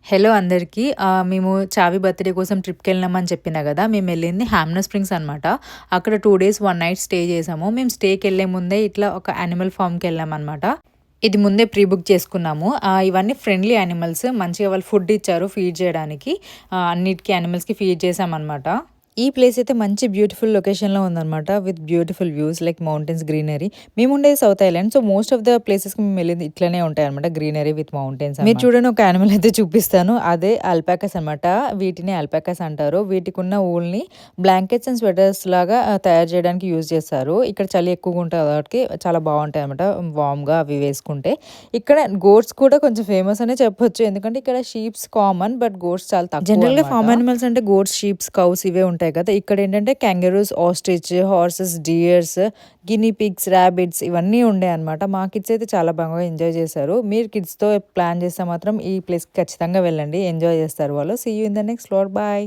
Hello అందరికీ. మేము చావి birthday కోసం ట్రిప్‌కెళ్ళినామని చెప్పినా గదా! మేమెళ్ళింది హ్యామ్‌నర్ స్ప్రింగ్స్ అనమాట. అక్కడ 2 డేస్ 1 నైట్ స్టే చేసాము. మేము స్టేకెళ్ళే ముందే ఇట్లా ఒక యానిమల్ ఫార్మ్‌కెళ్ళామనమాట. ఇది ముందే ప్రీ బుక్ చేసుకున్నాము. ఇవన్నీ ఫ్రెండ్లీ యానిమల్స్. మంచిగా వాళ్ళు ఫుడ్ ఇచ్చారు ఫీడ్ చేయడానికి. అన్నిటికి యానిమల్స్‌కి ఫీడ్ చేశామనమాట. ఈ ప్లేస్ అయితే మంచి బ్యూటిఫుల్ లొకేషన్‌లో ఉందనమాట. With beautiful views like mountains, greenery. మేముండేది South Island. So, most of the ప్లేసెస్‌కి మేమెళ్ళింది ఇట్లనే ఉంటాయనమాట. గ్రీనరీ విత్ మౌంటైన్స్ మీరు చూడండి ఒక యానిమల్ అయితే చూపిస్తాను. అదే అల్పాకాస్ అనమాట. వీటిని అల్పాకాస్ అంటారు. వీటికున్న వూల్‌ని బ్లాంకెట్స్ అండ్ స్వెటర్స్ లాగా తయారు చేయడానికి యూజ్ చేస్తారు. ఇక్కడ చలి ఎక్కువగా ఉంటది కాబట్టి చాలా బావుంటాయనమాట. వార్మ్‌గా అవి వేసుకుంటే. ఇక్కడ గోట్స్ కూడా కొంచెం ఫేమస్ అనే చెప్పొచ్చు. ఎందుకంటే ఇక్కడ షీప్స్ కామన్. బట్ గోట్స్ చాలా తక్కువ జనరల్‌గా ఫార్మ్ యానిమల్స్ అంటే గోట్స్, షీప్స్, కౌస్ ఇవే ఉంటాయి కదా! ఇక్కడేంటంటే kangaroos, ostrich, horses, deers, guinea pigs, rabbits ఇవన్నీ ఉండేయన్నమాట. మా కిడ్స్ అయితే చాలా బాగా ఎంజాయ్ చేశారు. మీరు కిడ్స్‌తో ప్లాన్ చేస్తే మాత్రం ఈ ప్లేస్‌కి ఖచ్చితంగా వెళ్ళండి. ఎంజాయ్ చేస్తారు వాళ్ళు. See you in the next vlog. Bye.